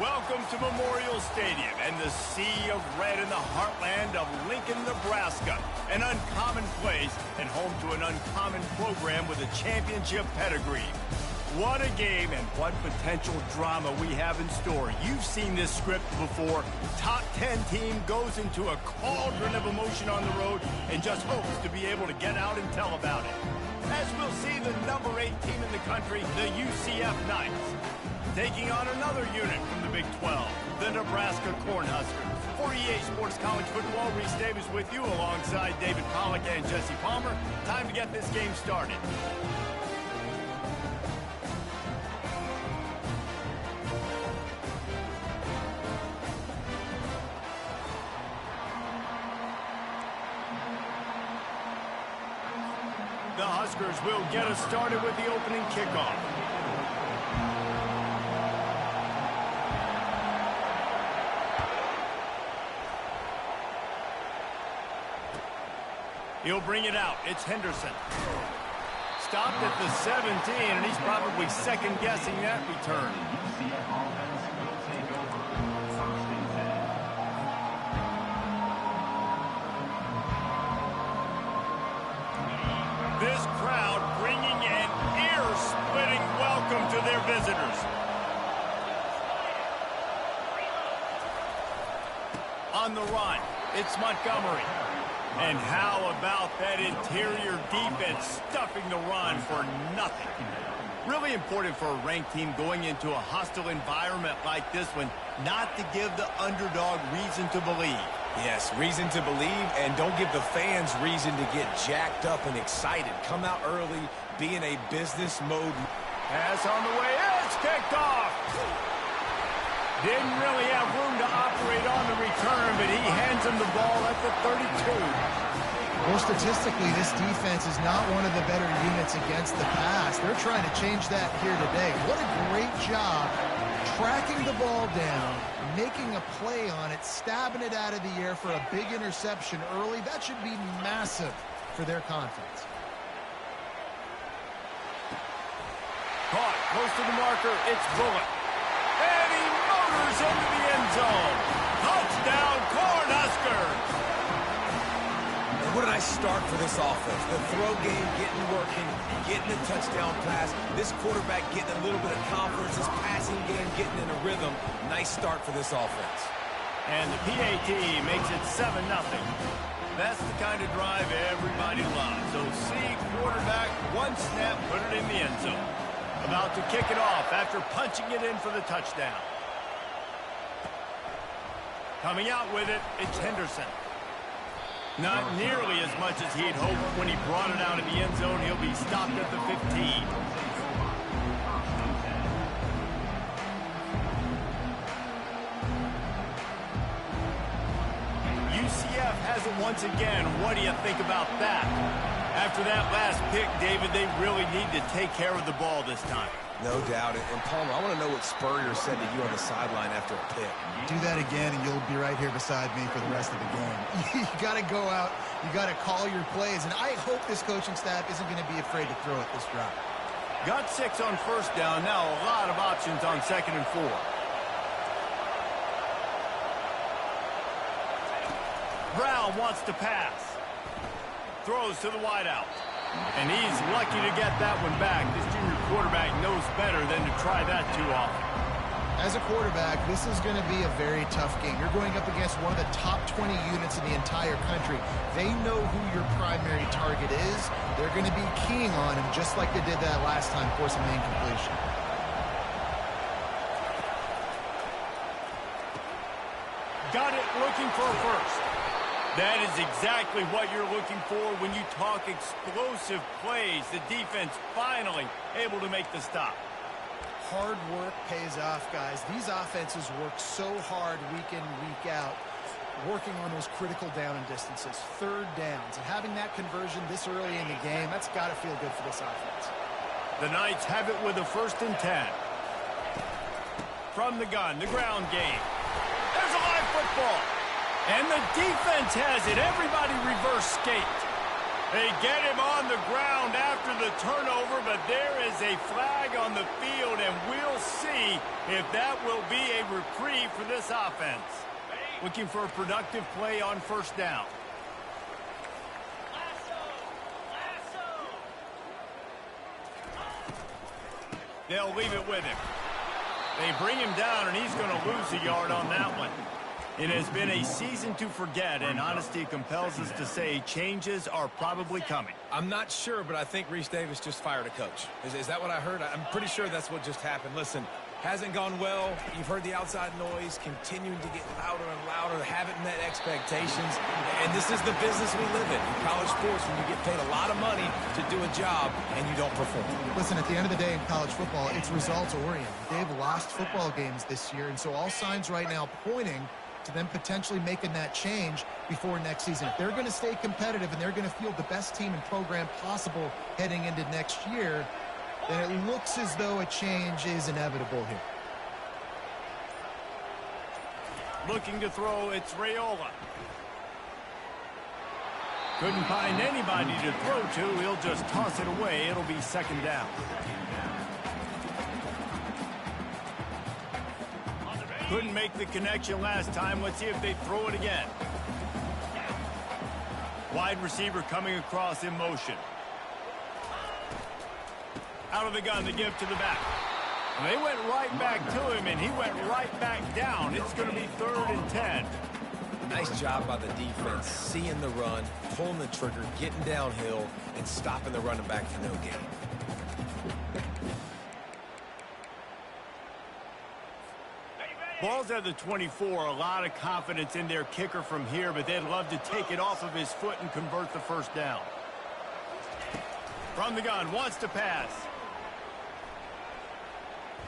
Welcome to Memorial Stadium and the sea of red in the heartland of Lincoln, Nebraska. An uncommon place and home to an uncommon program with a championship pedigree. What a game and what potential drama we have in store. You've seen this script before. Top 10 team goes into a cauldron of emotion on the road and just hopes to be able to get out and tell about it. As we'll see the number 8 team in the country, the UCF Knights, taking on another unit from the Big 12, the Nebraska Cornhuskers. For EA Sports College Football, Reese Davis with you alongside David Pollack and Jesse Palmer. Time to get this game started. The Huskers will get us started with the opening kickoff. He'll bring it out. It's Henderson. Stopped at the 17, and he's probably second-guessing that return. This crowd bringing an ear-splitting welcome to their visitors. On the run, it's Montgomery. And how about that interior defense stuffing the run for nothing? Really important for a ranked team going into a hostile environment like this one, not to give the underdog reason to believe. Yes, reason to believe, and don't give the fans reason to get jacked up and excited. Come out early, be in a business mode. Pass on the way, it's kicked off. Didn't really have room to operate on the return, but he hands him the ball at the 32. Well, statistically, this defense is not one of the better units against the pass. They're trying to change that here today. What a great job tracking the ball down, making a play on it, stabbing it out of the air for a big interception early. That should be massive for their confidence. Caught close to the marker, it's Bullock. And he motors into the end zone. Touchdown, Cornhuskers! And what a nice start for this offense. The throw game getting working, getting the touchdown pass. This quarterback getting a little bit of confidence. His passing game getting in a rhythm. Nice start for this offense. And the PAT makes it 7-0. That's the kind of drive everybody loves. So see quarterback, one snap, put it in the end zone. About to kick it off after punching it in for the touchdown. Coming out with it, it's Henderson. Not nearly as much as he'd hoped when he brought it out in the end zone. He'll be stopped at the 15. UCF has it once again. What do you think about that? After that last pick, David, they really need to take care of the ball this time. No doubt. And Palmer, I want to know what Spurrier said to you on the sideline after a pick. Do that again, and you'll be right here beside me for the rest of the game. You got to go out. You got to call your plays. And I hope this coaching staff isn't going to be afraid to throw it this drive. Got 6 on first down. Now a lot of options on 2nd and 4. Brown wants to pass. Throws to the wideout. And he's lucky to get that one back. This junior quarterback knows better than to try that too often. As a quarterback, this is going to be a very tough game. You're going up against one of the top 20 units in the entire country. They know who your primary target is. They're going to be keying on him just like they did that last time, forcing the incompletion. Got it looking for a first. That is exactly what you're looking for when you talk explosive plays. The defense finally able to make the stop. Hard work pays off, guys. These offenses work so hard week in, week out, working on those critical down and distances, third downs. And having that conversion this early in the game, that's got to feel good for this offense. The Knights have it with a 1st and 10. From the gun, the ground game. There's a live football. And the defense has it. Everybody reverse skate. They get him on the ground after the turnover, but there is a flag on the field, and we'll see if that will be a reprieve for this offense. Looking for a productive play on first down. They'll leave it with him. They bring him down, and he's going to lose a yard on that one. It has been a season to forget, and honesty compels us to say changes are probably coming. I'm not sure, but I think Reese Davis just fired a coach. Is that what I heard? I'm pretty sure that's what just happened. Listen, hasn't gone well. You've heard the outside noise continuing to get louder and louder, haven't met expectations. And this is the business we live in college sports, when you get paid a lot of money to do a job and you don't perform. Listen, at the end of the day in college football, it's results-oriented. They've lost football games this year, and so all signs right now pointing to them potentially making that change before next season. If they're going to stay competitive and they're going to field the best team and program possible heading into next year, then it looks as though a change is inevitable here. Looking to throw, it's Raiola. Couldn't find anybody to throw to. He'll just toss it away. It'll be second down. Couldn't make the connection last time. Let's see if they throw it again. Wide receiver coming across in motion. Out of the gun to give to the back. And they went right back to him, and he went right back down. It's going to be 3rd and 10. Nice job by the defense, seeing the run, pulling the trigger, getting downhill, and stopping the running back for no gain. Ball's at the 24. A lot of confidence in their kicker from here, but they'd love to take it off of his foot and convert the first down. From the gun, wants to pass.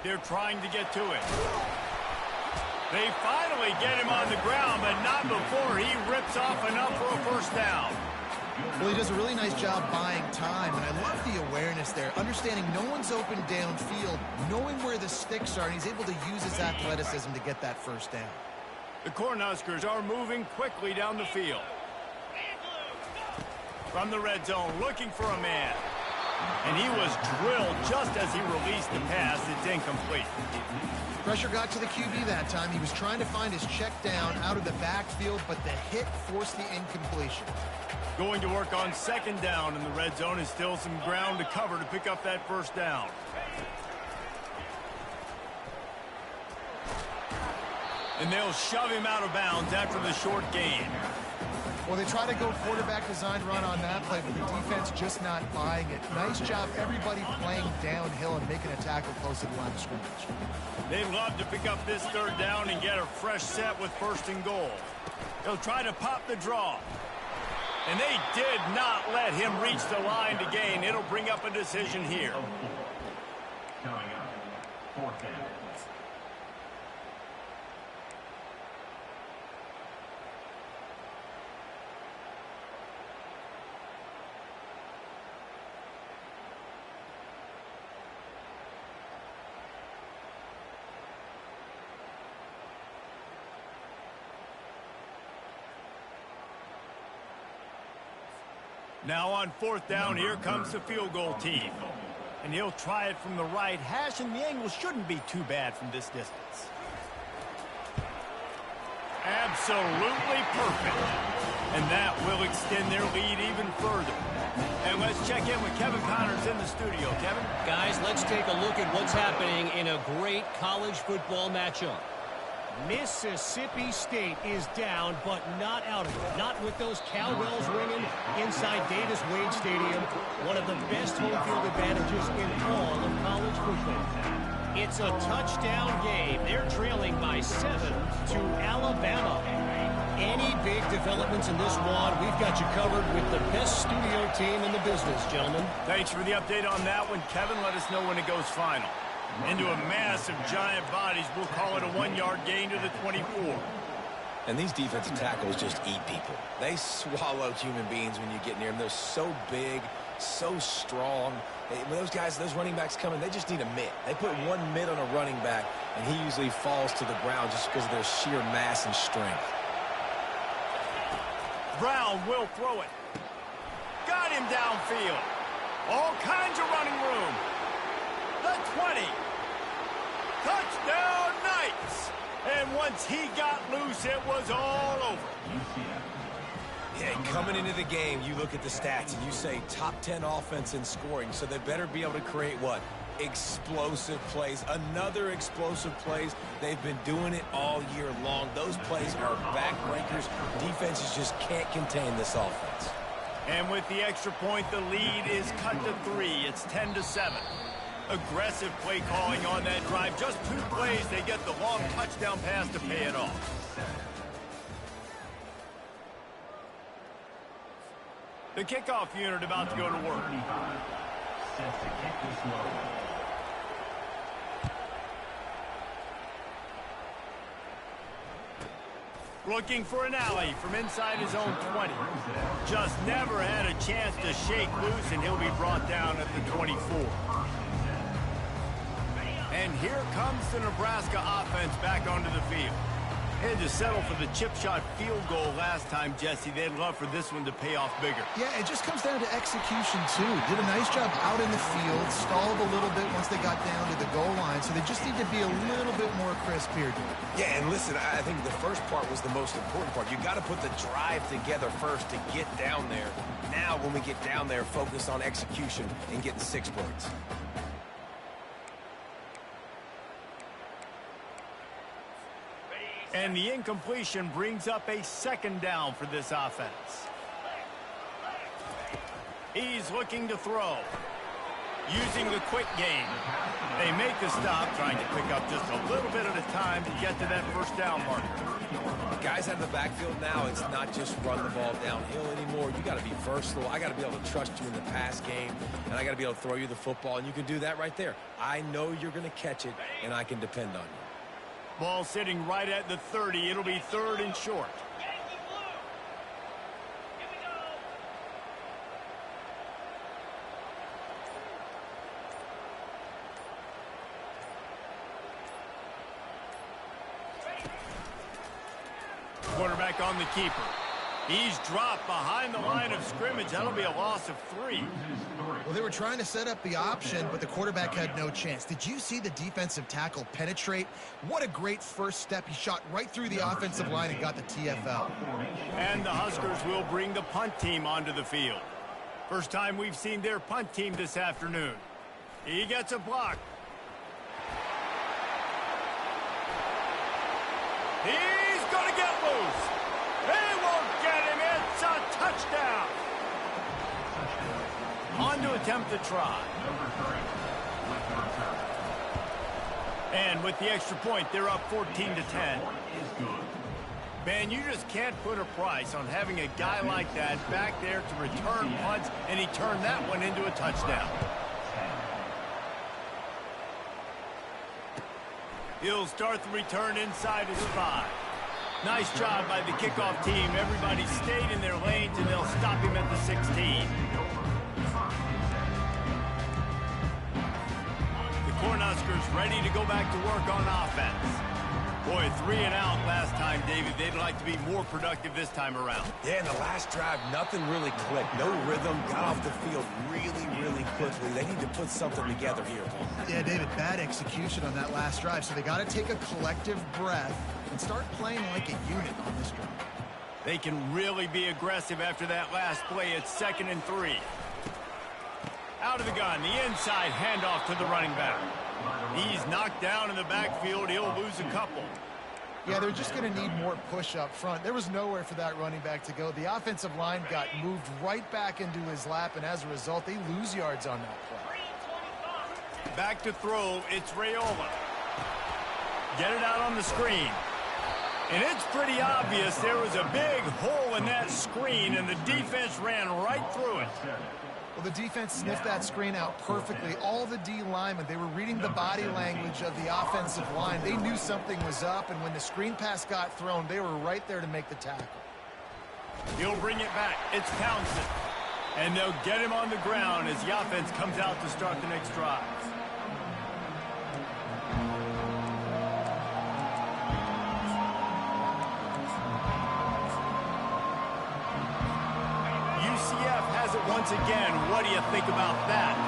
They're trying to get to it. They finally get him on the ground, but not before he rips off enough for a first down. Well, he does a really nice job buying time, and I love the awareness there, understanding no one's open downfield, knowing where the sticks are, and he's able to use his athleticism to get that first down. The Cornhuskers are moving quickly down the field. From the red zone, looking for a man. And he was drilled just as he released the pass. It's incomplete. Pressure got to the QB that time. He was trying to find his check down out of the backfield, but the hit forced the incompletion. Going to work on second down in the red zone. Is still some ground to cover to pick up that first down. And they'll shove him out of bounds after the short gain. Well, they try to go quarterback design run on that play, but the defense just not buying it. Nice job, everybody playing downhill and making a tackle close to the line of scrimmage. They'd love to pick up this third down and get a fresh set with 1st and goal. They'll try to pop the draw. And they did not let him reach the line to gain. It'll bring up a decision here. Coming up, 4th down. Now on 4th down, here comes the field goal team. And he'll try it from the right hash, and the angle shouldn't be too bad from this distance. Absolutely perfect. And that will extend their lead even further. And let's check in with Kevin Connors in the studio. Kevin? Guys, let's take a look at what's happening in a great college football matchup. Mississippi State is down, but not out of it. Not with those cowbells ringing inside Davis-Wade Stadium, one of the best home field advantages in all of college football. It's a touchdown game. They're trailing by 7 to Alabama. Any big developments in this one, we've got you covered with the best studio team in the business, gentlemen. Thanks for the update on that one, Kevin. Let us know when it goes final. Into a mass of giant bodies. We'll call it a 1-yard gain to the 24. And these defensive tackles just eat people. They swallow human beings when you get near them. They're so big, so strong. When those guys, those running backs come in, they just need a mitt. They put one mitt on a running back, and he usually falls to the ground just because of their sheer mass and strength. Brown will throw it. got him downfield. All kinds of running room. The 20. Touchdown Knights. And once he got loose, it was all over. Yeah, coming into the game, you look at the stats and you say top 10 offense in scoring, so they better be able to create what? Explosive plays. Another explosive plays. They've been doing it all year long. Those plays are backbreakers. Defenses just can't contain this offense. And with the extra point, the lead is cut to 3. It's 10-7. Aggressive play calling on that drive. Just 2 plays, they get the long touchdown pass to pay it off. The kickoff unit about to go to work. Sets to kick this low. Looking for an alley from inside his own 20. Just never had a chance to shake loose, and he'll be brought down at the 24. And here comes the Nebraska offense back onto the field. They had to settle for the chip shot field goal last time, Jesse. They'd love for this one to pay off bigger. Yeah, it just comes down to execution, too. Did a nice job out in the field, stalled a little bit once they got down to the goal line, so they just need to be a little bit more crisp here, dude. Yeah, and listen, I think the first part was the most important part. You got to put the drive together first to get down there. Now, when we get down there, focus on execution and getting 6 points. And the incompletion brings up a 2nd down for this offense. He's looking to throw. Using the quick game. They make the stop, trying to pick up just a little bit at a time to get to that 1st down marker. Guys out of the backfield now, it's not just run the ball downhill anymore. You got to be versatile. I got to be able to trust you in the pass game, and I got to be able to throw you the football, and you can do that right there. I know you're going to catch it, and I can depend on you. Ball sitting right at the 30. It'll be 3rd and short. Quarterback on the keeper. He's dropped behind the line of scrimmage. That'll be a loss of 3. Well, they were trying to set up the option, but the quarterback had no chance. Did you see the defensive tackle penetrate? What a great first step. He shot right through the offensive line and got the TFL. And the Huskers will bring the punt team onto the field. First time we've seen their punt team this afternoon. He gets a block. He's going to get loose. They won't get him. It's a touchdown. On to attempt the try. And with the extra point, they're up 14-10. Man, you just can't put a price on having a guy like that back there to return punts, and he turned that one into a touchdown. He'll start the return inside his 5. Nice job by the kickoff team. Everybody stayed in their lanes, and they'll stop him at the 16. The Cornhuskers ready to go back to work on offense. Boy, 3 and out last time, David. They'd like to be more productive this time around. Yeah, in the last drive, nothing really clicked. No rhythm, got off the field really quickly. They need to put something together here. Yeah, David, bad execution on that last drive, so they got to take a collective breath and start playing like a unit on this drive. They can really be aggressive after that last play. It's 2nd and 3. Out of the gun, the inside handoff to the running back. He's knocked down in the backfield. He'll lose a couple. Yeah, they're just going to need more push up front. There was nowhere for that running back to go. The offensive line got moved right back into his lap, and as a result, they lose yards on that play. Back to throw, it's Raiola. Get it out on the screen. And it's pretty obvious there was a big hole in that screen, and the defense ran right through it. Well, the defense sniffed that screen out perfectly. All the D linemen, they were reading the body language of the offensive line. They knew something was up, and when the screen pass got thrown, they were right there to make the tackle. He'll bring it back. It's Townsend. And they'll get him on the ground as the offense comes out to start the next drive. UCF has it once again, what do you think about that?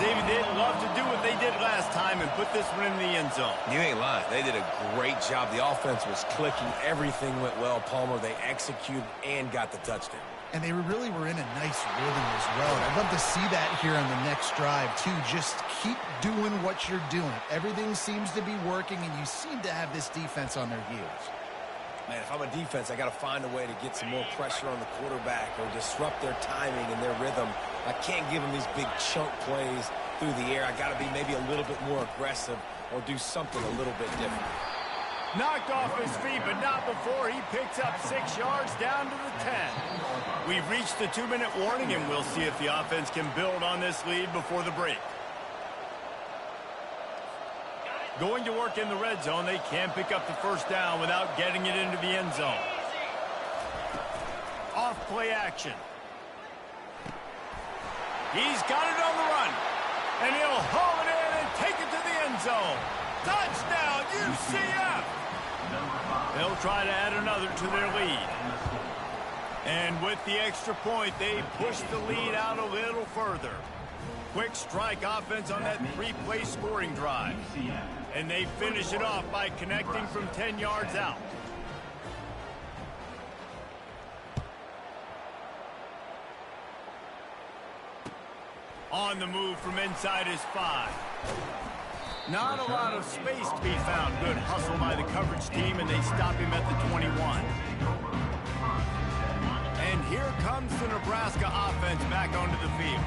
David, they'd love to do what they did last time and put this one in the end zone. You ain't lying. They did a great job. The offense was clicking. Everything went well, Palmer. They executed and got the touchdown. And they really were in a nice rhythm as well. And I'd love to see that here on the next drive, too. Just keep doing what you're doing. Everything seems to be working, and you seem to have this defense on their heels. Man, if I'm a defense, I got to find a way to get some more pressure on the quarterback or disrupt their timing and their rhythm. I can't give them these big chunk plays through the air. I got to be maybe a little bit more aggressive or do something a little bit different. Knocked off his feet, but not before he picks up 6 yards down to the 10. We've reached the 2-minute warning, and we'll see if the offense can build on this lead before the break. Going to work in the red zone, they can't pick up the first down without getting it into the end zone. Off play action. He's got it on the run, and he'll haul it in and take it to the end zone. Touchdown, UCF! They'll try to add another to their lead. And with the extra point, they push the lead out a little further. Quick strike offense on that 3-play scoring drive. And they finish it off by connecting from 10 yards out. On the move from inside his 5. Not a lot of space to be found. Good hustle by the coverage team, and they stop him at the 21. And here comes the Nebraska offense back onto the field.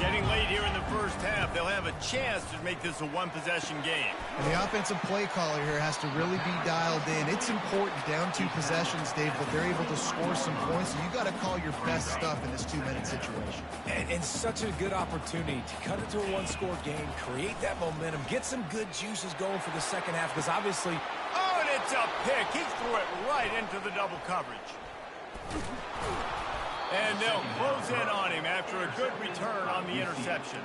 Getting late here in the first half, they'll have a chance to make this a one-possession game. And the offensive play caller here has to really be dialed in. It's important, down 2 possessions, Dave, that they're able to score some points. So you got to call your best stuff in this 2-minute situation. And such a good opportunity to cut it to a one-score game, create that momentum, get some good juices going for the second half, because obviously... Oh, and it's a pick. He threw it right into the double coverage. And they'll close in on him after a good return on the interception.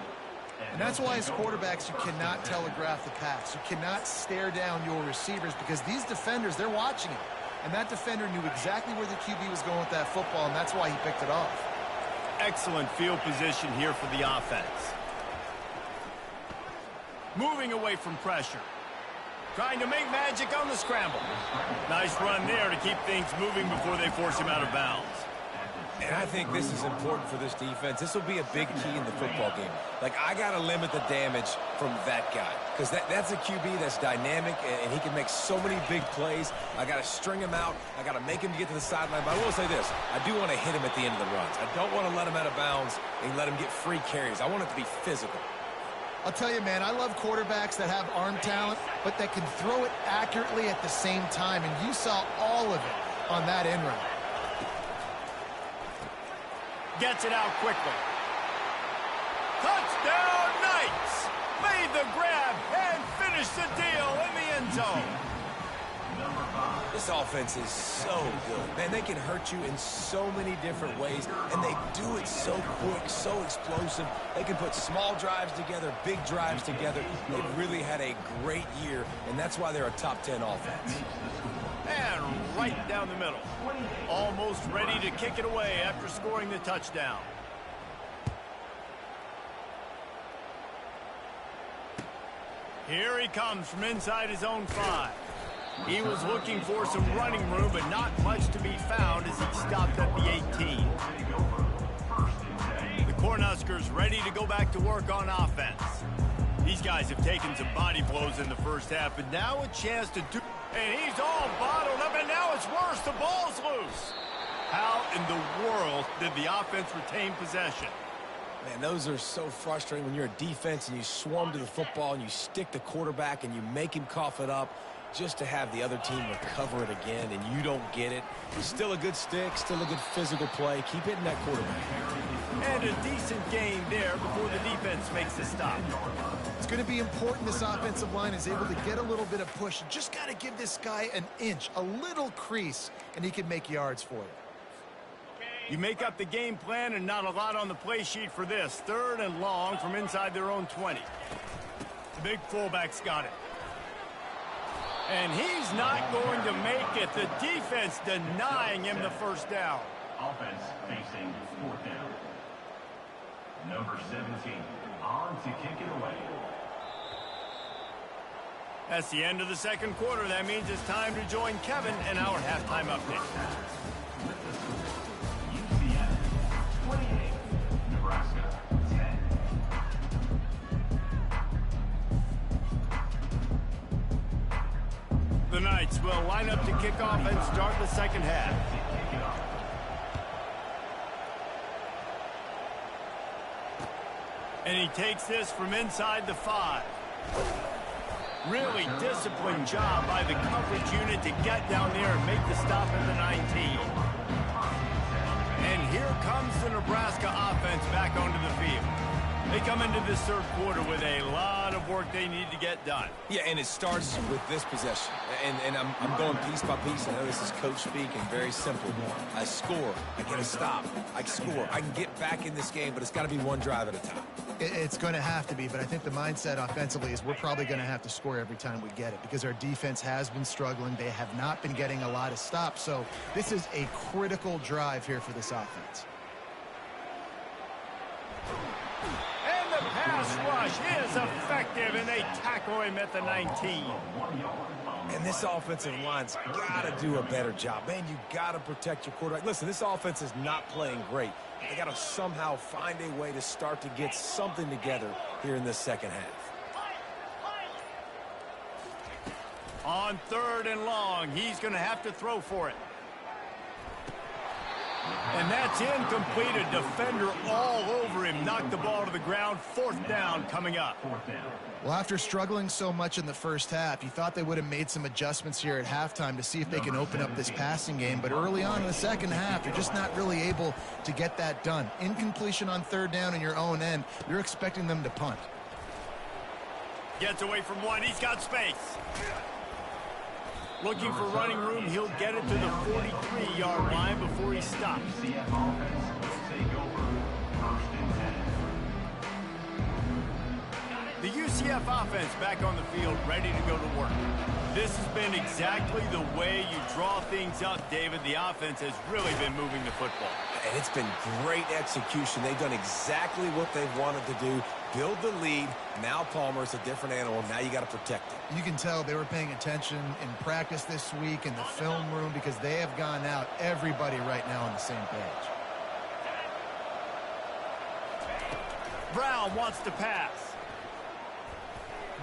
And that's why as quarterbacks, you cannot telegraph the pass. You cannot stare down your receivers because these defenders, they're watching it. And that defender knew exactly where the QB was going with that football, and that's why he picked it off. Excellent field position here for the offense. Moving away from pressure. Trying to make magic on the scramble. Nice run there to keep things moving before they force him out of bounds. And I think this is important for this defense. This will be a big key in the football game. Like, I got to limit the damage from that guy because that's a QB that's dynamic, and he can make so many big plays. I got to string him out. I got to make him get to the sideline. But I will say this. I do want to hit him at the end of the runs. I don't want to let him out of bounds and let him get free carries. I want it to be physical. I'll tell you, man, I love quarterbacks that have arm talent, but that can throw it accurately at the same time. And you saw all of it on that end run. Gets it out quickly. Touchdown, Knights! Made the grab and finished the deal in the end zone. This offense is so good. Man, they can hurt you in so many different ways, and they do it so quick, so explosive. They can put small drives together, big drives together. They've really had a great year, and that's why they're a top 10 offense. And right down the middle. Almost ready to kick it away after scoring the touchdown. Here he comes from inside his own 5. He was looking for some running room, but not much to be found as he stopped at the 18. The Cornhuskers ready to go back to work on offense. These guys have taken some body blows in the first half, but now a chance to do... And he's all bottled up, and now it's worse. The ball's loose. How in the world did the offense retain possession? Man, those are so frustrating when you're a defense and you swarm to the football and you stick the quarterback and you make him cough it up just to have the other team recover it again and you don't get it. Still a good stick, still a good physical play. Keep hitting that quarterback. And a decent gain there before the defense makes the stop. It's going to be important this offensive line is able to get a little bit of push. You just got to give this guy an inch, a little crease, and he can make yards for you. You make up the game plan and not a lot on the play sheet for this. 3rd and long from inside their own 20. The big fullback's got it. And he's not going to make it. The defense denying him the first down. Offense facing 4th down. Number 17, on to kick it away. That's the end of the second quarter. That means it's time to join Kevin in our halftime update. UCF 28, Nebraska 10. The Knights will line up to kick off and start the second half. And he takes this from inside the 5. Really disciplined job by the coverage unit to get down there and make the stop at the 19. And here comes the Nebraska offense back onto the field. They come into this third quarter with a lot of work they need to get done. Yeah, and it starts with this possession. And I'm going piece by piece. I know this is coach speak and very simple. I score. I get a stop. I score. I can get back in this game, but it's got to be one drive at a time. It's going to have to be, but I think the mindset offensively is we're probably going to have to score every time we get it because our defense has been struggling. They have not been getting a lot of stops, so this is a critical drive here for this offense. And the pass rush is effective, and they tackle him at the 19. And this offensive line's got to do a better job. Man, you got to protect your quarterback. Listen, this offense is not playing great. They got to somehow find a way to start to get something together here in this second half. On 3rd and long, he's going to have to throw for it. And that's incomplete. A defender all over him. Knocked the ball to the ground. 4th down coming up. Well, after struggling so much in the first half, you thought they would have made some adjustments here at halftime to see if they can open up this passing game. But early on in the second half, they're just not really able to get that done. Incompletion on 3rd down in your own end. You're expecting them to punt. Gets away from one. He's got space. Looking for running room. He'll get it to the 43-yard line before he stops. UCF offense will take over 1st and 10. The UCF offense back on the field, ready to go to work. This has been exactly the way you draw things up, David. The offense has really been moving the football. And it's been great execution. They've done exactly what they've wanted to do. Build the lead. Now Palmer's a different animal. Now you got to protect it. You can tell they were paying attention in practice this week in the film room because they have gone out, everybody right now on the same page. Brown wants to pass.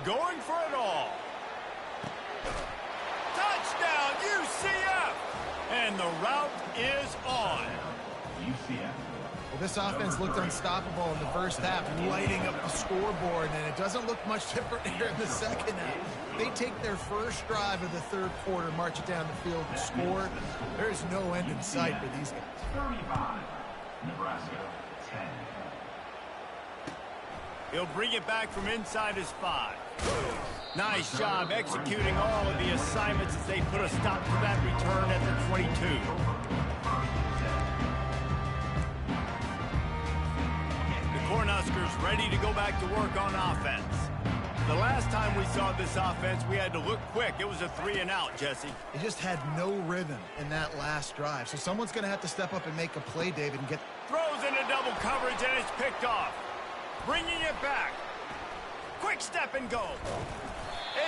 Going for it all. Touchdown, UCF! And the route is on. UCF. Well, this offense looked unstoppable in the first half, lighting up the scoreboard, and it doesn't look much different here in the second half. They take their first drive of the third quarter, march it down the field, and score. There's no end in sight for these guys. 35, Nebraska 10. He'll bring it back from inside his 5. Nice job executing all of the assignments as they put a stop to that return at the 22. The Cornhuskers ready to go back to work on offense. The last time we saw this offense, we had to look quick. It was a 3-and-out, Jesse. They just had no rhythm in that last drive. So someone's going to have to step up and make a play, David, and get... Throws into double coverage, and it's picked off. Bringing it back. Quick step and go.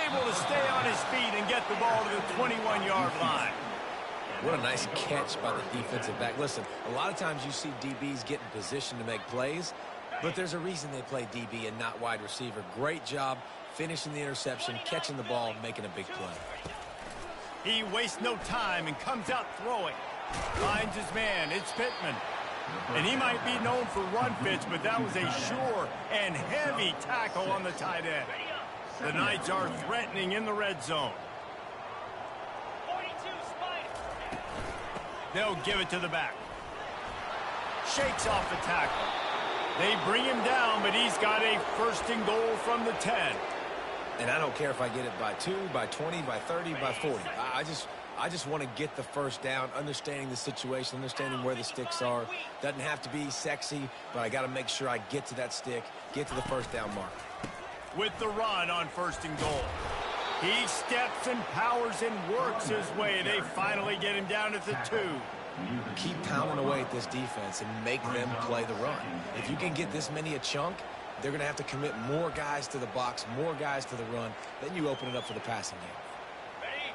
Able to stay on his feet and get the ball to the 21-yard line. What a nice catch by the defensive back. Listen, a lot of times you see DBs get in position to make plays, but there's a reason they play DB and not wide receiver. Great job finishing the interception, catching the ball, and making a big play. He wastes no time and comes out throwing. Finds his man. It's Pittman. And he might be known for run fits, but that was a sure and heavy tackle on the tight end. The Knights are threatening in the red zone. They'll give it to the back. Shakes off the tackle. They bring him down, but he's got a 1st and goal from the 10. And I don't care if I get it by 2, by 20, by 30, by 40. I just want to get the first down, understanding the situation, understanding where the sticks are. Doesn't have to be sexy, but I got to make sure I get to that stick, get to the first down mark. With the run on 1st and goal. He steps and powers and works his way. They finally get him down at the 2. Keep pounding away at this defense and make them play the run. If you can get this many a chunk, they're going to have to commit more guys to the box, more guys to the run. Then you open it up for the passing game.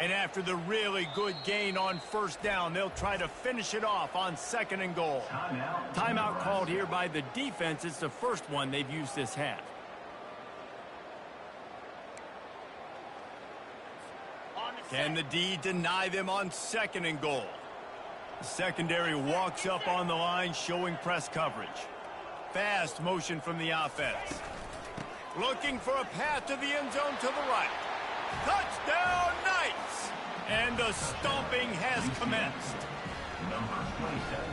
And after the really good gain on first down, they'll try to finish it off on 2nd and goal. Timeout called here by the defense. It's the first one they've used this half. Can the D deny them on 2nd and goal? The secondary walks up on the line, showing press coverage. Fast motion from the offense. Looking for a path to the end zone to the right. Touchdown, Knights! And the stomping has commenced.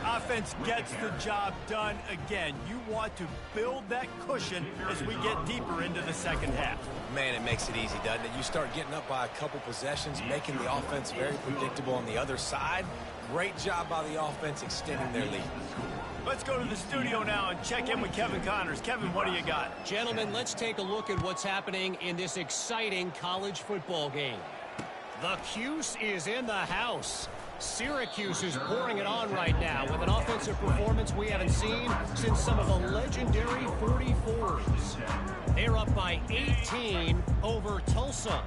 Offense gets the job done again. You want to build that cushion as we get deeper into the second half. Man, it makes it easy, doesn't it? You start getting up by a couple possessions, making the offense very predictable on the other side. Great job by the offense extending their lead. Let's go to the studio now and check in with Kevin Connors. Kevin, what do you got? Gentlemen, let's take a look at what's happening in this exciting college football game. The Cuse is in the house. Syracuse is pouring it on right now with an offensive performance we haven't seen since some of the legendary 44s. They're up by 18 over Tulsa.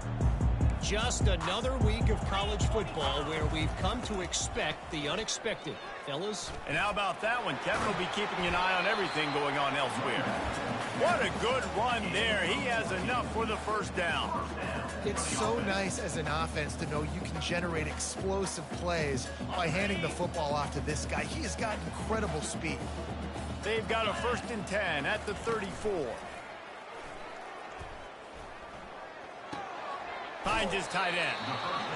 Just another week of college football where we've come to expect the unexpected. Fellas? And how about that one? Kevin will be keeping an eye on everything going on elsewhere. What a good run there. He has enough for the first down. It's so nice as an offense to know you can generate explosive plays by handing the football off to this guy. He has got incredible speed. They've got a 1st and 10 at the 34. Finds his tight end.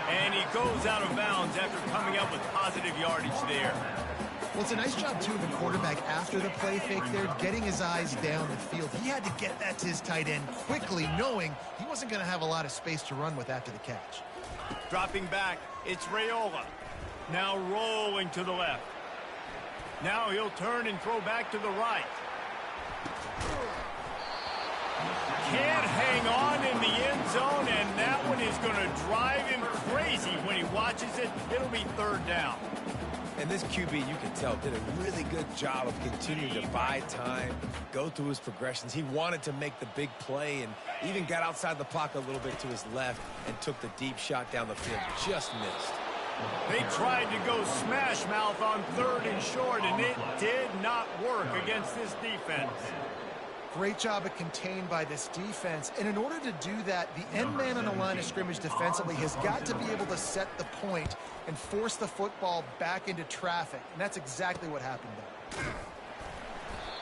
And he goes out of bounds after coming up with positive yardage there. Well, it's a nice job, too, of the quarterback after the play fake there, getting his eyes down the field. He had to get that to his tight end quickly, knowing he wasn't going to have a lot of space to run with after the catch. Dropping back, it's Raiola. Now rolling to the left. Now he'll turn and throw back to the right. Can't hang on in the end zone, and that one is going to drive him crazy when he watches it. It'll be 3rd down. And this QB, you can tell, did a really good job of continuing to buy time, go through his progressions. He wanted to make the big play and even got outside the pocket a little bit to his left and took the deep shot down the field. Just missed. They tried to go smash mouth on 3rd and short, and it did not work against this defense. Great job of contained by this defense. And in order to do that, the end man on the line of scrimmage defensively has got to be able to set the point and force the football back into traffic. And that's exactly what happened there.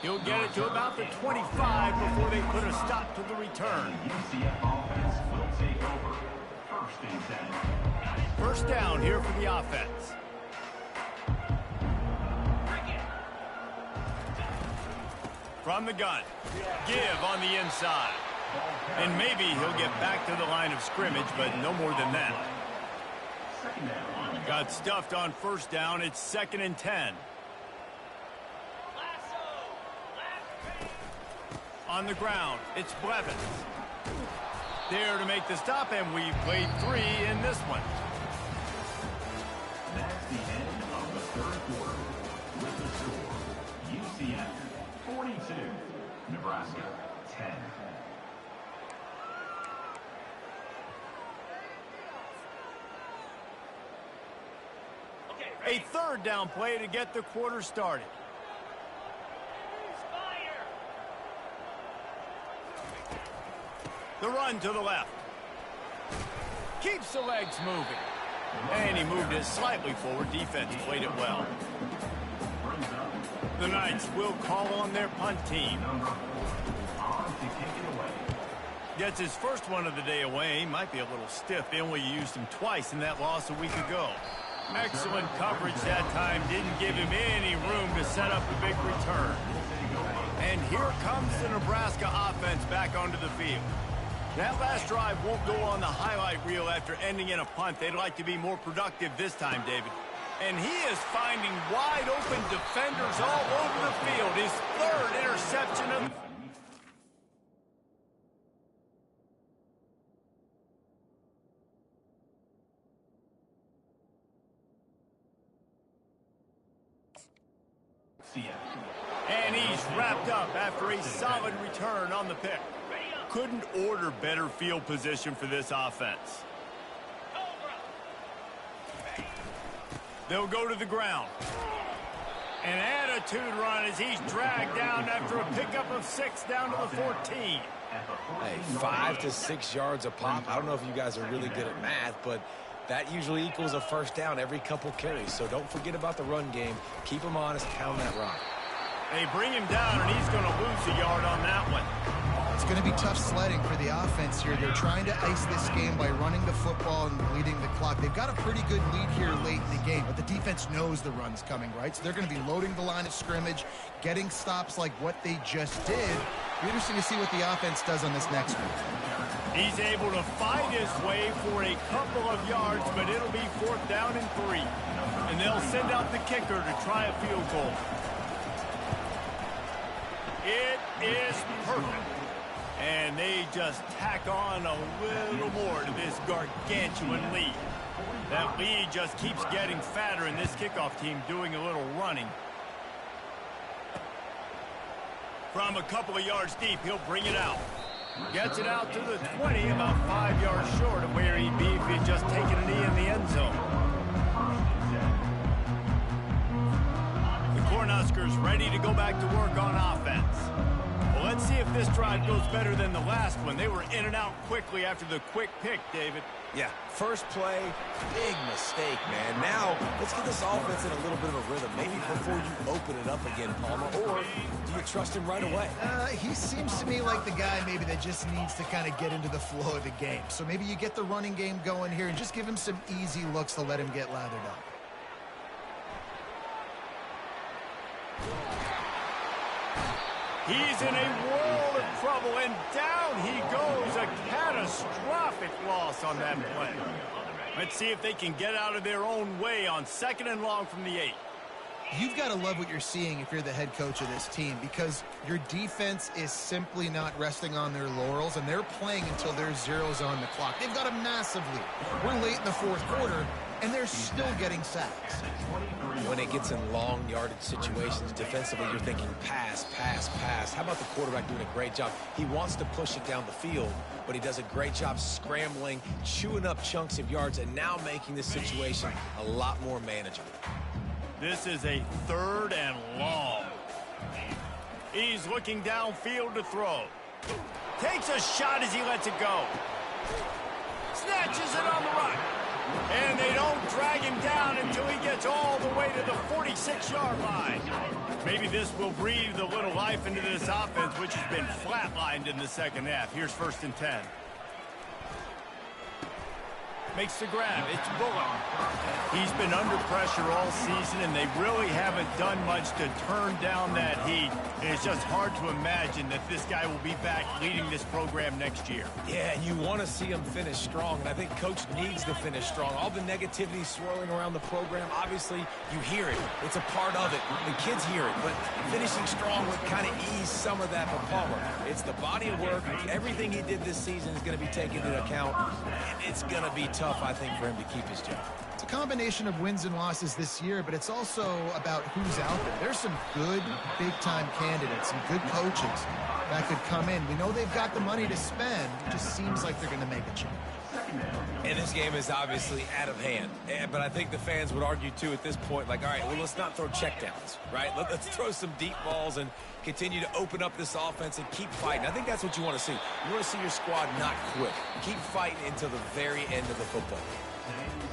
He'll get it to about the 25 before they put a stop to the return. UCF offense will take over. 1st and 10. First down here for the offense. From the gun. Give on the inside. And maybe he'll get back to the line of scrimmage, but no more than that. Got stuffed on 1st down. It's 2nd and 10. On the ground, it's Blevins. There to make the stop, and we played 3 in this one. That's the end of the 3rd quarter. With the score, UCF 42, Nebraska 10. A 3rd down play to get the quarter started. The run to the left. Keeps the legs moving. And he moved it slightly forward. Defense played it well. The Knights will call on their punt team. Gets his first one of the day away. He might be a little stiff. They only used him twice in that loss a week ago. Excellent coverage that time. Didn't give him any room to set up a big return. And here comes the Nebraska offense back onto the field. That last drive won't go on the highlight reel after ending in a punt. They'd like to be more productive this time, David. And he is finding wide open defenders all over the field. His 3rd interception of And he's wrapped up after a solid return on the pick. Couldn't order better field position for this offense. They'll go to the ground. An attitude run as he's dragged down after a pickup of 6 down to the 14. Hey, 5 to 6 yards a pop. I don't know if you guys are really good at math, but that usually equals a first down every couple carries. So don't forget about the run game. Keep him honest, pound that rock. They bring him down, and he's going to lose a yard on that one. It's going to be tough sledding for the offense here. They're trying to ice this game by running the football and leading the clock. They've got a pretty good lead here late in the game, but the defense knows the run's coming, right? So they're going to be loading the line of scrimmage, getting stops like what they just did. It'll be interesting to see what the offense does on this next one. He's able to fight his way for a couple of yards, but it'll be 4th down and 3. And they'll send out the kicker to try a field goal. It is perfect. And they just tack on a little more to this gargantuan lead. That lead just keeps getting fatter, and this kickoff team doing a little running. From a couple of yards deep, he'll bring it out. Gets it out to the 20, about 5 yards short of where he'd be if he'd just taken a knee in the end zone. The Cornhuskers ready to go back to work on offense. Well, let's see if this drive goes better than the last one. They were in and out quickly after the quick pick, David. Yeah, first play, big mistake, man. Now, let's get this offense in a little bit of a rhythm. Maybe before you open it up again, Palmer, or do you trust him right away? He seems to me like the guy maybe that just needs to kind of get into the flow of the game. So maybe you get the running game going here and just give him some easy looks to let him get lathered up. He's in a world of trouble, and down he goes. A catastrophic loss on that play. Let's see if they can get out of their own way on 2nd and long from the 8. You've got to love what you're seeing if you're the head coach of this team, because your defense is simply not resting on their laurels, and they're playing until there's zeros on the clock. They've got a massive lead. We're late in the 4th quarter, and they're still getting sacks. When it gets in long yardage situations, defensively, you're thinking pass, pass, pass. How about the quarterback doing a great job? He wants to push it down the field, but he does a great job scrambling, chewing up chunks of yards, and now making this situation a lot more manageable. This is a 3rd and long. He's looking downfield to throw. Takes a shot as he lets it go. Snatches it on the run. And they don't drag him down until he gets all the way to the 46-yard line. Maybe this will breathe a little life into this offense, which has been flatlined in the 2nd half. Here's 1st and 10. Makes the grab. It's Bullock. He's been under pressure all season, and they really haven't done much to turn down that heat. And it's just hard to imagine that this guy will be back leading this program next year. Yeah, and you want to see him finish strong, and I think Coach needs to finish strong. All the negativity swirling around the program, obviously, you hear it. It's a part of it. The kids hear it, but finishing strong would kind of ease some of that for Palmer. It's the body of work. Everything he did this season is going to be taken into account, and it's going to be tough, I think, for him to keep his job. It's a combination of wins and losses this year, but it's also about who's out there. There's some good big-time candidates, some good coaches that could come in. We know they've got the money to spend. It just seems like they're going to make a change. And this game is obviously out of hand. But I think the fans would argue, too, at this point, like, all right, well, let's not throw checkdowns, right? Let's throw some deep balls and continue to open up this offense and keep fighting. I think that's what you want to see. You want to see your squad not quit. Keep fighting until the very end of the football game.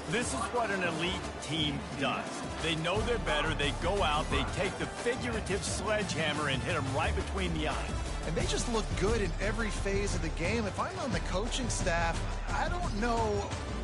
This is what an elite team does. They know they're better. They go out. They take the figurative sledgehammer and hit them right between the eyes. And they just look good in every phase of the game. If I'm on the coaching staff, I don't know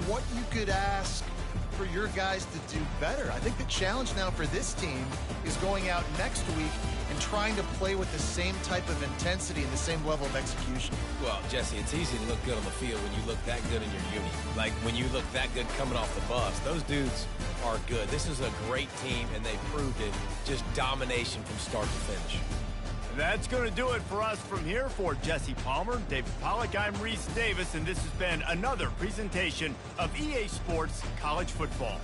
what you could ask for your guys to do better. I think the challenge now for this team is going out next week and trying to play with the same type of intensity and the same level of execution. Well, Jesse, it's easy to look good on the field when you look that good in your uni. Like when you look that good coming off the bus. Those dudes are good. This is a great team, and they proved it. Just domination from start to finish. That's going to do it for us from here. For Jesse Palmer, David Pollack, I'm Reese Davis, and this has been another presentation of EA Sports College Football.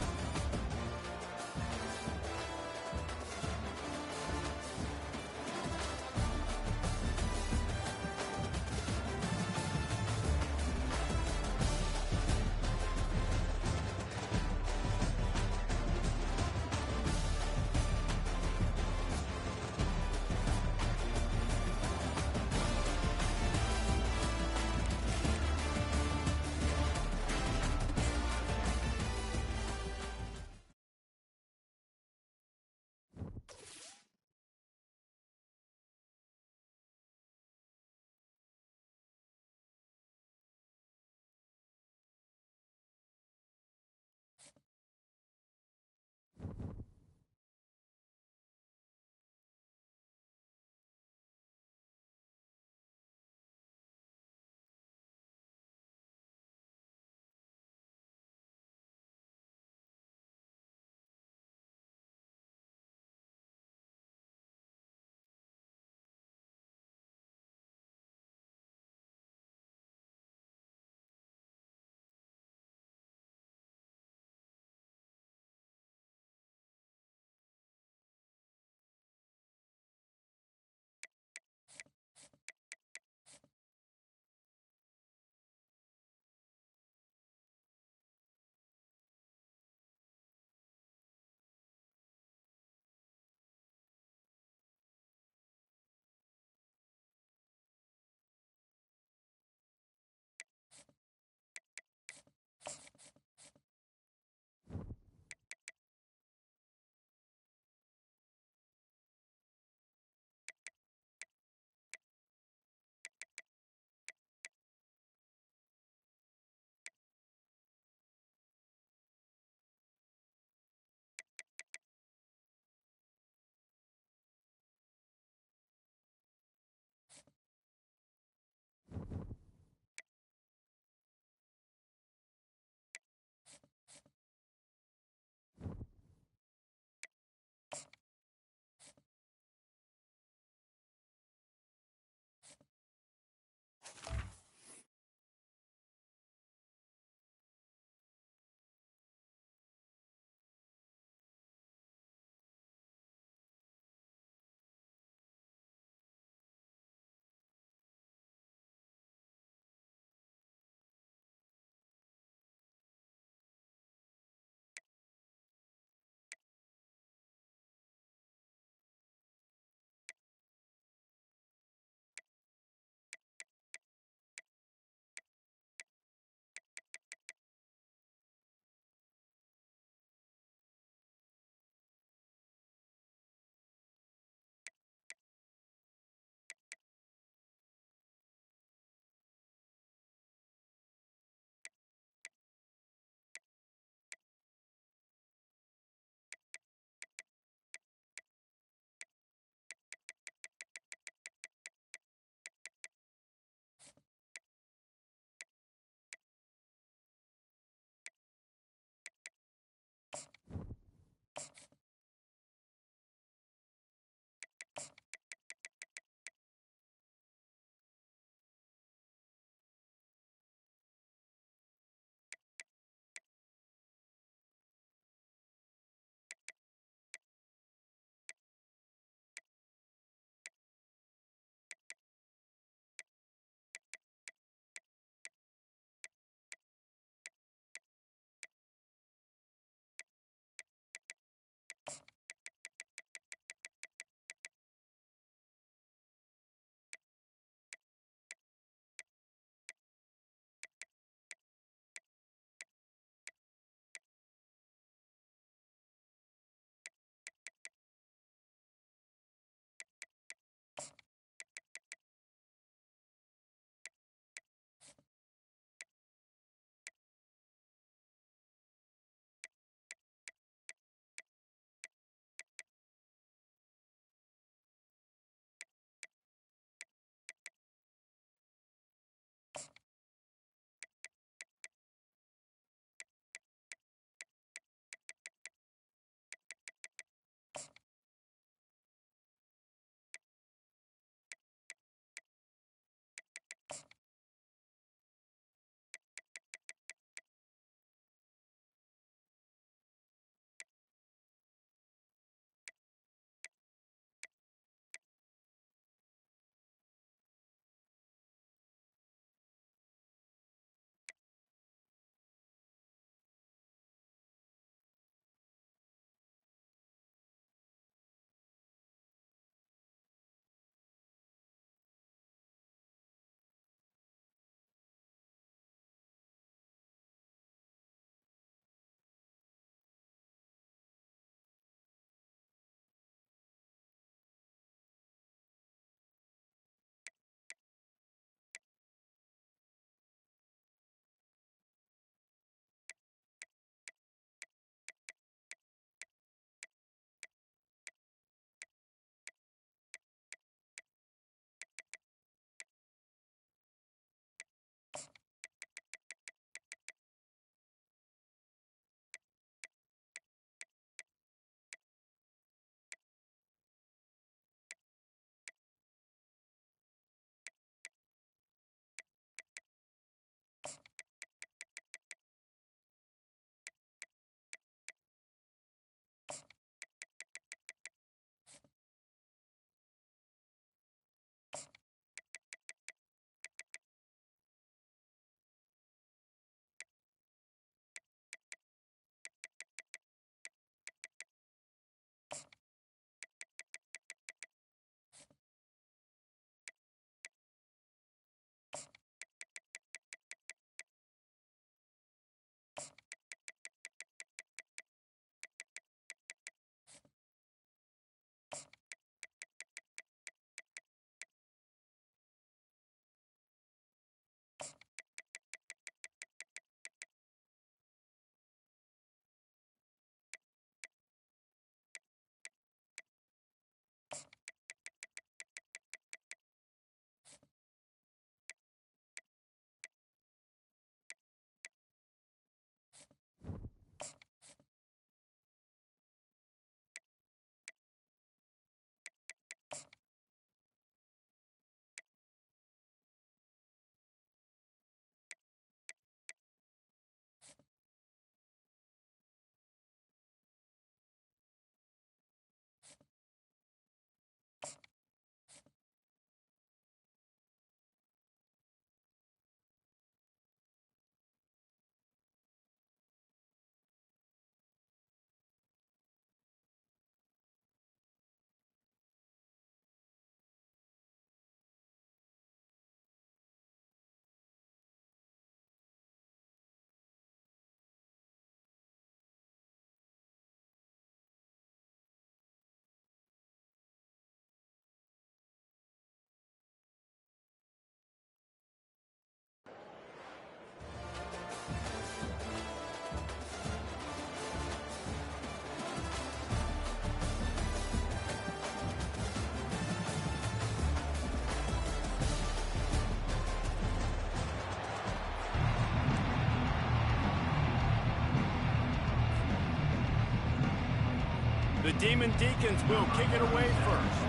The Demon Deacons will kick it away first.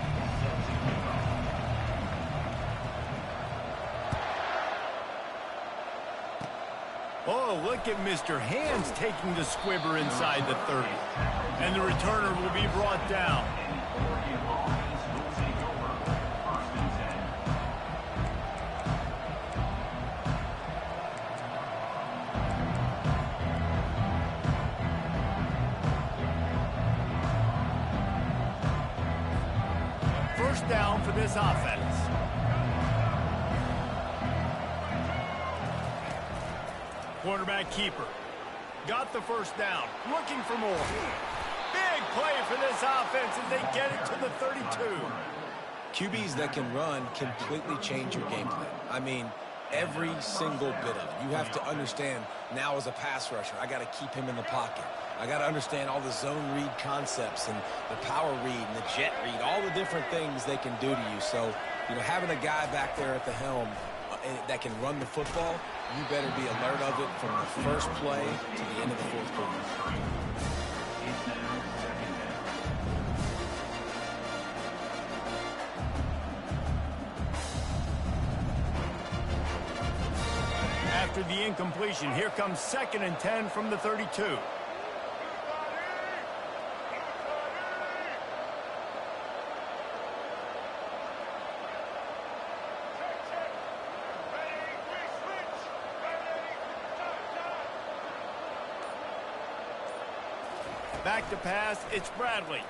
Oh, look at Mr. Hands taking the squibber inside the 30. And the returner will be brought down. First down for this offense. Quarterback keeper. Got the first down. Looking for more. Big play for this offense as they get it to the 32. QBs that can run completely change your game plan. I mean, every single bit of it. You have to understand now as a pass rusher, I got to keep him in the pocket. I got to understand all the zone read concepts and the power read and the jet read, all the different things they can do to you. So, you know, having a guy back there at the helm that can run the football, you better be alert of it from the first play to the end of the fourth quarter. After the incompletion, here comes 2nd and 10 from the 32. Back to pass, it's Bradley.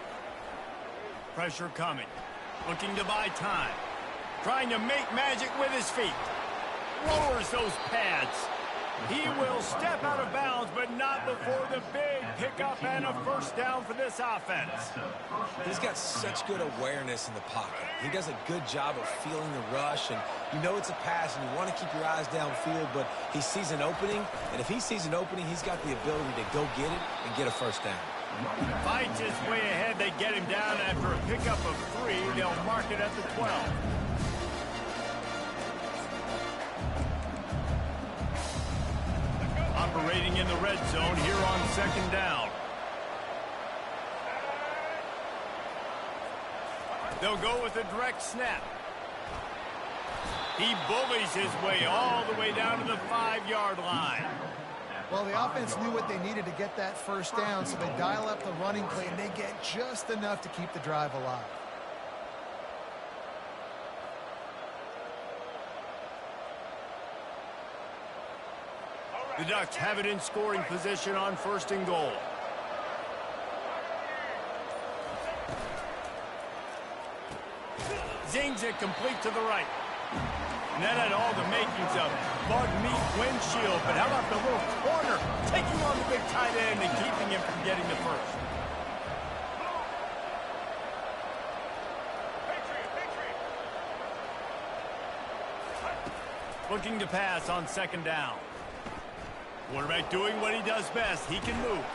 Pressure coming. Looking to buy time. Trying to make magic with his feet. Lowers those pads. He will step out of bounds, but not before the big pickup and a first down for this offense. He's got such good awareness in the pocket. He does a good job of feeling the rush, and you know it's a pass, and you want to keep your eyes downfield, but he sees an opening, and if he sees an opening, he's got the ability to go get it and get a first down. Fights his way ahead. They get him down after a pickup of 3. They'll mark it at the 12. Operating in the red zone here on 2nd down. They'll go with a direct snap. He bullies his way all the way down to the 5-yard line. Well, the offense knew what they needed to get that first down, so they dial up the running play, and they get just enough to keep the drive alive. The Ducks have it in scoring position on 1st and goal. Zings it complete to the right. And that had all the makings of bug meat windshield. But how about the little corner taking on the big tight end and keeping him from getting the first? Looking to pass on 2nd down. Quarterback doing what he does best. He can move.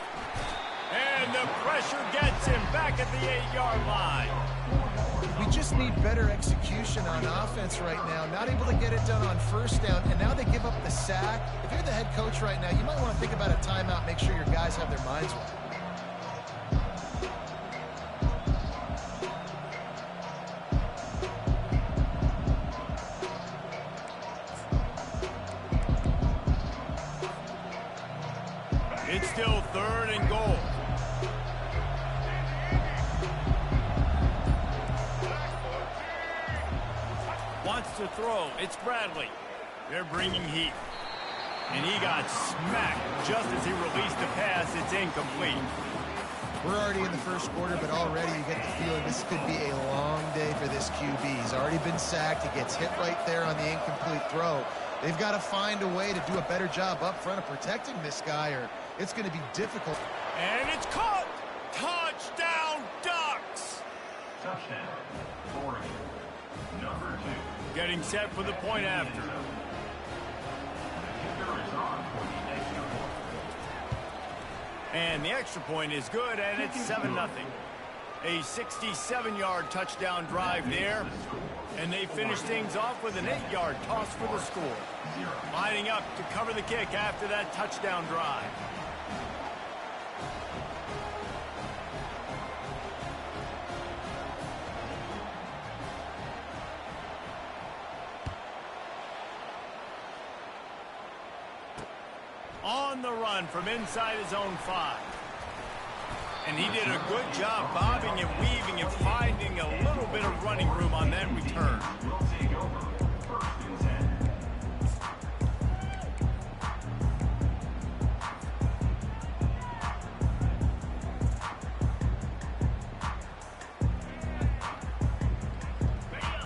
And the pressure gets him back at the 8-yard line. We just need better execution on offense right now. Not able to get it done on first down, and now they give up the sack. If you're the head coach right now, you might want to think about a timeout, make sure your guys have their minds right. It's still 3rd and goal. Wants to throw. It's Bradley. They're bringing heat. And he got smacked just as he released the pass. It's incomplete. We're already in the first quarter, but already you get the feeling this could be a long day for this QB. He's already been sacked. He gets hit right there on the incomplete throw. They've got to find a way to do a better job up front of protecting this guy, or it's going to be difficult. And it's caught. Touchdown, Ducks. Touchdown, Oregon. Number 2. Getting set for the point after. The kicker is on for the extra point. And the extra point is good, and it's 7-0. A 67-yard touchdown drive there. And they finish things off with an 8-yard toss for the score. Lining up to cover the kick after that touchdown drive. On the run from inside his own 5. And he did a good job bobbing and weaving and finding a little bit of running room on that return.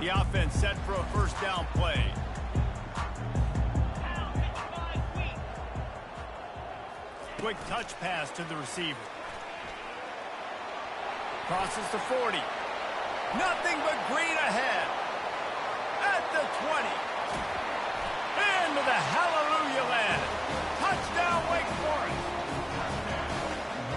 The offense set for a first down play. Quick touch pass to the receiver. Crosses the 40. Nothing but green ahead. At the 20. Into the hallelujah land. Touchdown, Wake Forest.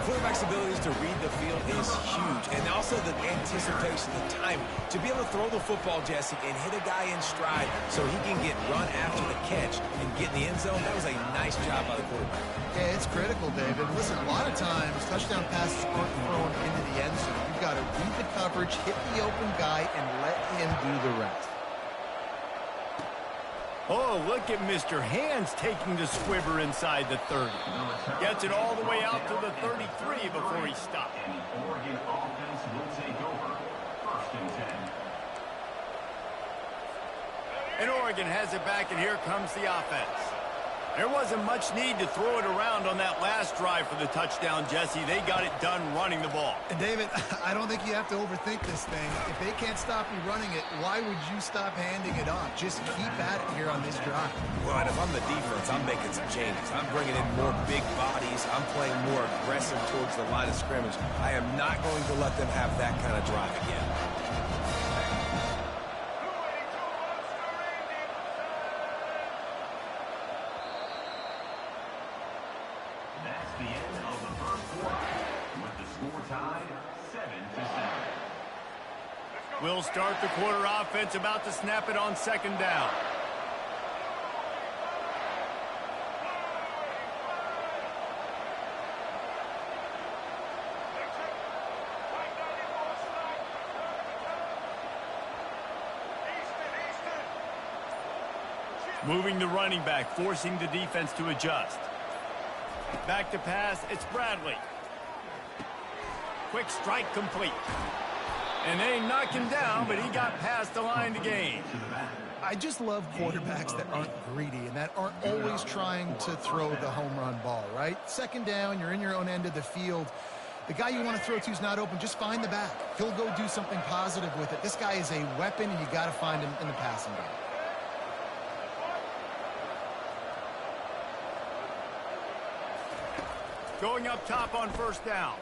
Quarterback's abilities to read the field is huge, and also the anticipation, the time to be able to throw the football, Jesse, and hit a guy in stride so he can get run after the catch and get in the end zone. That was a nice job by the quarterback. Yeah, it's critical, David. Listen, a lot of times touchdown passes aren't thrown into the end zone. You've got to read the coverage, hit the open guy, and let him do the rest. Oh, look at Mr. Hands taking the squibber inside the 30. Gets it all the way out to the 33 before he stops. And the Oregon offense will take over. 1st and 10. And Oregon has it back, and here comes the offense. There wasn't much need to throw it around on that last drive for the touchdown, Jesse. They got it done running the ball. And David, I don't think you have to overthink this thing. If they can't stop you running it, why would you stop handing it off? Just keep at it here on this drive. Well, and if I'm the defense, I'm making some changes. I'm bringing in more big bodies. I'm playing more aggressive towards the line of scrimmage. I am not going to let them have that kind of drive again. That's the end of the first quarter, with the score tied 7-7. We'll start the quarter offense, about to snap it on 2nd down. Moving the running back, forcing the defense to adjust. Back to pass, it's Bradley. Quick strike complete. And they knocked him down, but he got past the line to gain. I just love quarterbacks that aren't greedy and that aren't always trying to throw the home run ball, right? 2nd down, you're in your own end of the field. The guy you want to throw to is not open. Just find the back. He'll go do something positive with it. This guy is a weapon, and you got to find him in the passing game. Going up top on 1st down.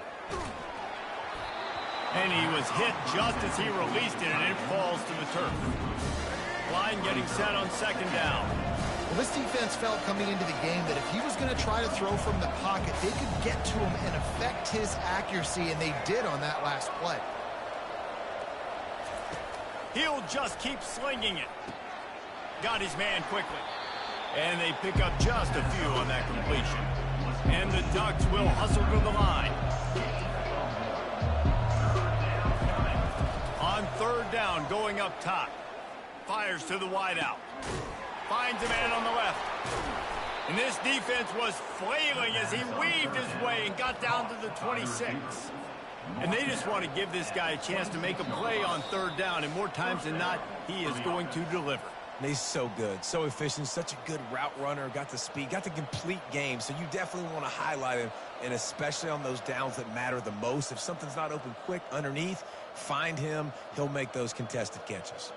And he was hit just as he released it, and it falls to the turf. Line getting set on 2nd down. Well, this defense felt coming into the game that if he was going to try to throw from the pocket, they could get to him and affect his accuracy, and they did on that last play. He'll just keep slinging it. Got his man quickly. And they pick up just a few on that completion. And the Ducks will hustle to the line. On 3rd down, going up top. Fires to the wideout. Finds a man on the left. And this defense was flailing as he weaved his way and got down to the 26. And they just want to give this guy a chance to make a play on 3rd down. And more times than not, he is going to deliver. And he's so good, so efficient, such a good route runner, got the speed, got the complete game. So you definitely want to highlight him, and especially on those downs that matter the most. If something's not open quick underneath, find him. He'll make those contested catches.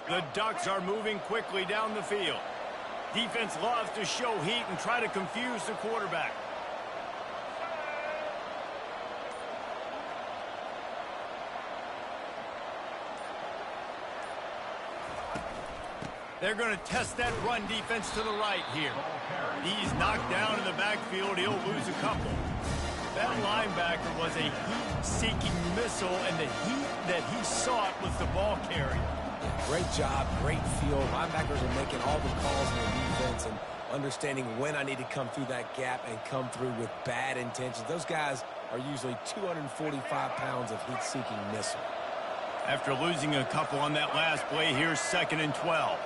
The Ducks are moving quickly down the field. Defense loves to show heat and try to confuse the quarterback. They're going to test that run defense to the right here. He's knocked down in the backfield. He'll lose a couple. That linebacker was a heat-seeking missile, and the heat that he sought was the ball carrier. Great job, great feel. Linebackers are making all the calls in the defense and understanding when I need to come through that gap and come through with bad intentions. Those guys are usually 245 pounds of heat-seeking missile. After losing a couple on that last play, here's 2nd and 12.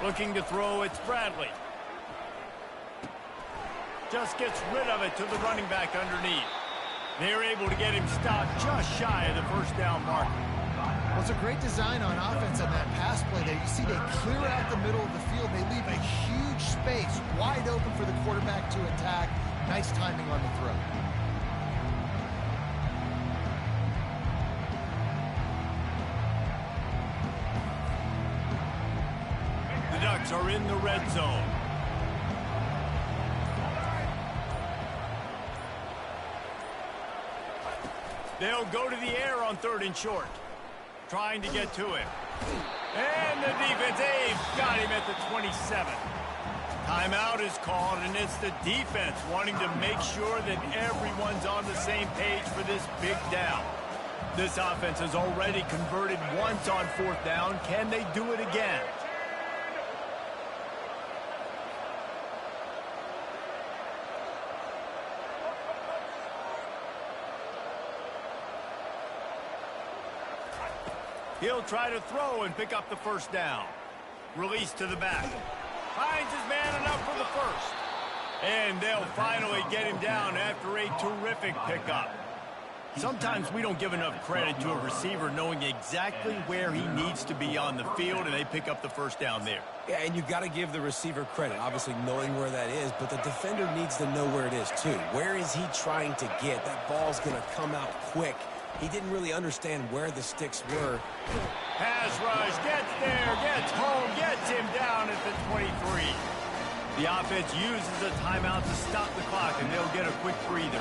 Looking to throw, it's Bradley. Just gets rid of it to the running back underneath. They're able to get him stopped just shy of the first down marker. Well, it's a great design on offense on that pass play there. You see they clear out the middle of the field. They leave a huge space wide open for the quarterback to attack. Nice timing on the throw. The Ducks are in the red zone. They'll go to the air on 3rd and short. Trying to get to him. And the defense, they've got him at the 27. Timeout is called, and it's the defense wanting to make sure that everyone's on the same page for this big down. This offense has already converted once on 4th down. Can they do it again? He'll try to throw and pick up the first down. Release to the back. Finds his man enough for the first. And they'll finally get him down after a terrific pickup. Sometimes we don't give enough credit to a receiver knowing exactly where he needs to be on the field, and they pick up the first down there. Yeah, and you got to give the receiver credit, obviously knowing where that is, but the defender needs to know where it is too. Where is he trying to get? That ball's going to come out quick. He didn't really understand where the sticks were. Pass rush, gets there, gets home, gets him down at the 23. The offense uses a timeout to stop the clock, and they'll get a quick breather.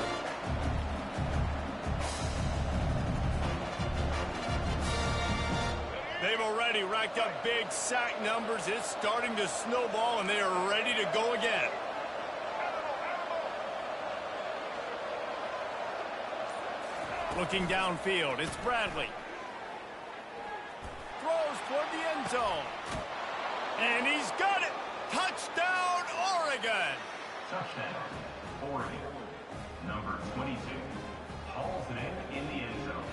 They've already racked up big sack numbers. It's starting to snowball, and they are ready to go again. Looking downfield, it's Bradley. Throws toward the end zone. And he's got it. Touchdown, Oregon. Touchdown, Oregon. Number 22. Hauls it in the end zone.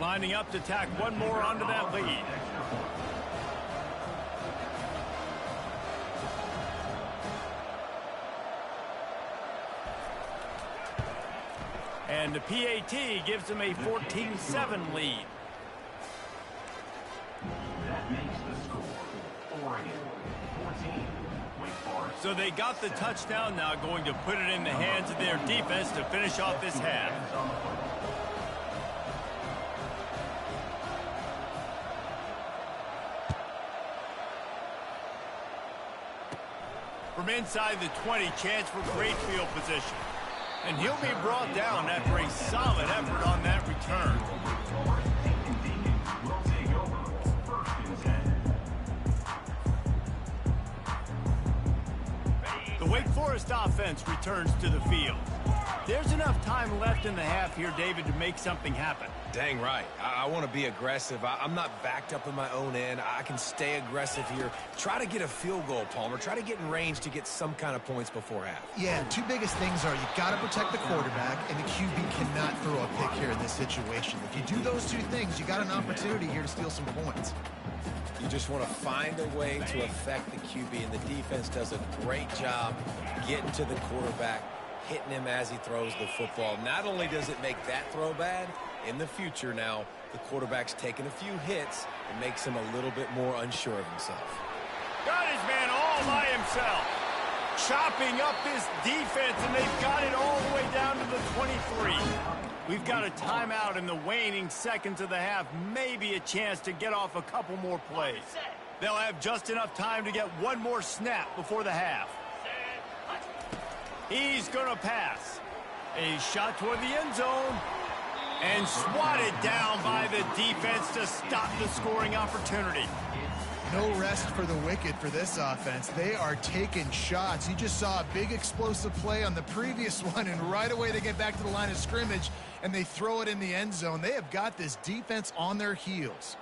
Lining up to tack one more onto that lead. And the PAT gives them a 14-7 lead. That makes the score Oregon 14. Wake Forest. So they got the touchdown, now going to put it in the hands of their defense to finish off this half. From inside the 20, chance for great field position. And he'll be brought down after a solid effort on that return. The Wake Forest offense returns to the field. There's enough time left in the half here, David, to make something happen. Dang right. I want to be aggressive. I'm not backed up in my own end. I can stay aggressive here. Try to get a field goal, Palmer. Try to get in range to get some kind of points before half. Yeah, two biggest things are you got to protect the quarterback, and the QB cannot throw a pick here in this situation. If you do those two things, you got an opportunity here to steal some points. You just want to find a way to affect the QB, and the defense does a great job getting to the quarterback, hitting him as he throws the football. Not only does it make that throw bad, in the future now, the quarterback's taking a few hits and makes him a little bit more unsure of himself. Got his man all by himself. Chopping up this defense, and they've got it all the way down to the 23. We've got a timeout in the waning seconds of the half. Maybe a chance to get off a couple more plays. They'll have just enough time to get one more snap before the half. He's going to pass. A shot toward the end zone. And swatted down by the defense to stop the scoring opportunity. No rest for the wicked for this offense. They are taking shots. You just saw a big explosive play on the previous one, and right away they get back to the line of scrimmage, and they throw it in the end zone. They have got this defense on their heels.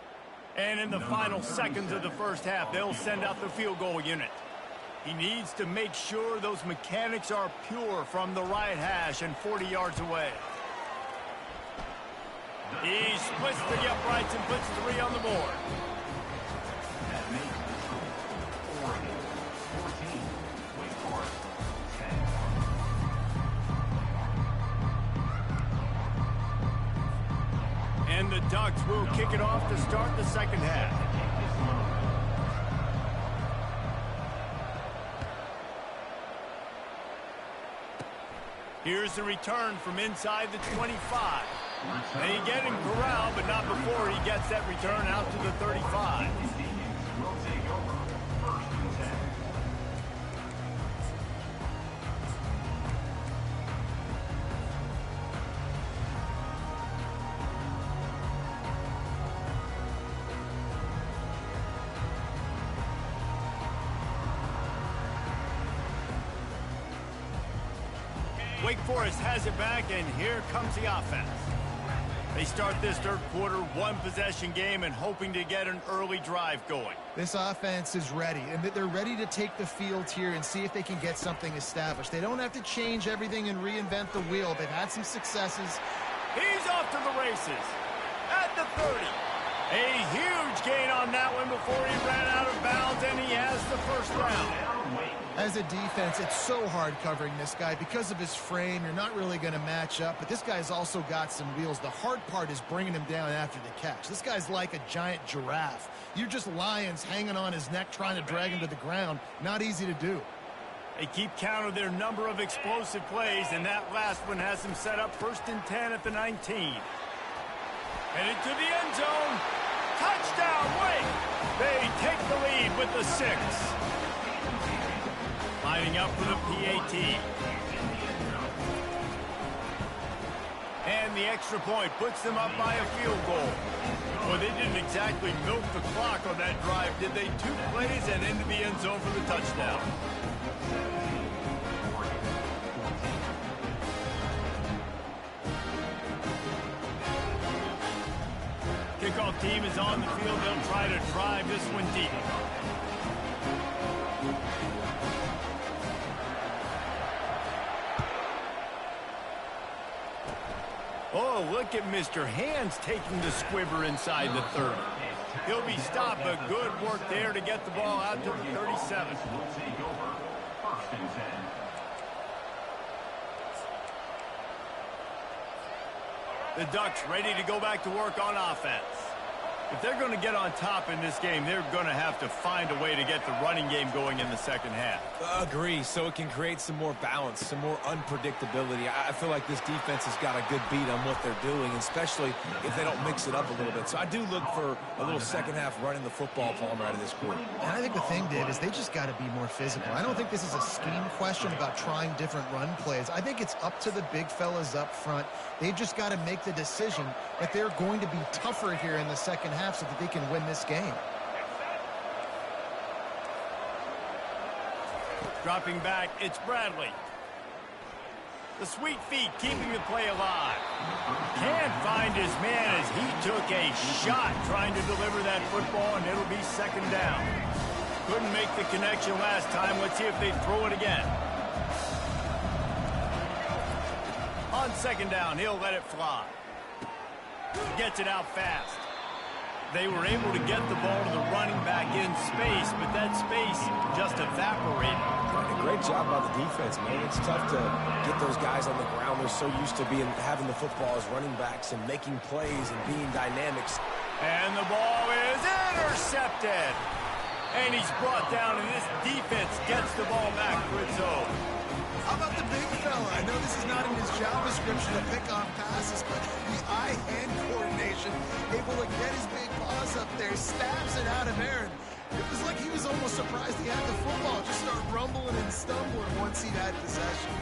And in the final seconds of the first half, they'll send out the field goal unit. He needs to make sure those mechanics are pure from the right hash and 40 yards away. He splits the uprights and puts 3 on the board. And the Ducks will kick it off to start the second half. Here's the return from inside the 25. They get him corralled, but not before he gets that return out to the 35. Wake Forest has it back, and here comes the offense. They start this third quarter, one-possession game, and hoping to get an early drive going. This offense is ready, and they're ready to take the field here and see if they can get something established. They don't have to change everything and reinvent the wheel. They've had some successes. He's off to the races at the 30. A huge gain on that one before he ran out of bounds, and he has the first down. As a defense, it's so hard covering this guy. Because of his frame, you're not really going to match up, but this guy's also got some wheels. The hard part is bringing him down after the catch. This guy's like a giant giraffe. You're just lions hanging on his neck trying to drag him to the ground. Not easy to do. They keep count of their number of explosive plays, and that last one has them set up 1st and 10 at the 19. Headed to the end zone. Touchdown, Wake! They take the lead with the 6. Lining up for the PAT. And the extra point puts them up by a field goal. Well, they didn't exactly milk the clock on that drive, did they? 2 plays and into the end zone for the touchdown. Kickoff team is on the field. They'll try to drive this one deep. Oh, look at Mr. Hands taking the squibber inside the 30. He'll be stopped, but good work there to get the ball out to the 37. The Ducks ready to go back to work on offense. If they're going to get on top in this game, they're going to have to find a way to get the running game going in the second half. Agree, so it can create some more balance, some more unpredictability. I feel like this defense has got a good beat on what they're doing, especially if they don't mix it up a little bit. So I do look for a little second half running the football Palmer out of this group. And I think the thing, Dave, is they just got to be more physical. I don't think this is a scheme question about trying different run plays. I think it's up to the big fellas up front. They've just got to make the decision that they're going to be tougher here in the second half so that they can win this game. Dropping back, it's Bradley. The sweet feet keeping the play alive. Can't find his man as he took a shot trying to deliver that football, and it'll be second down. Couldn't make the connection last time. Let's see if they throw it again. On second down, he'll let it fly. Gets it out fast. They were able to get the ball to the running back in space, but that space just evaporated. A great job by the defense, man. It's tough to get those guys on the ground. They're so used to having the football as running backs and making plays and being dynamics. And the ball is intercepted. And he's brought down, and this defense gets the ball back for its own. How about the big fella? I know this is not in his job description to pick off passes, but the eye-hand coordination, able to get his big paws up there, stabs it out of Aaron. It was like he was almost surprised he had the football, just start rumbling and stumbling once he had possession.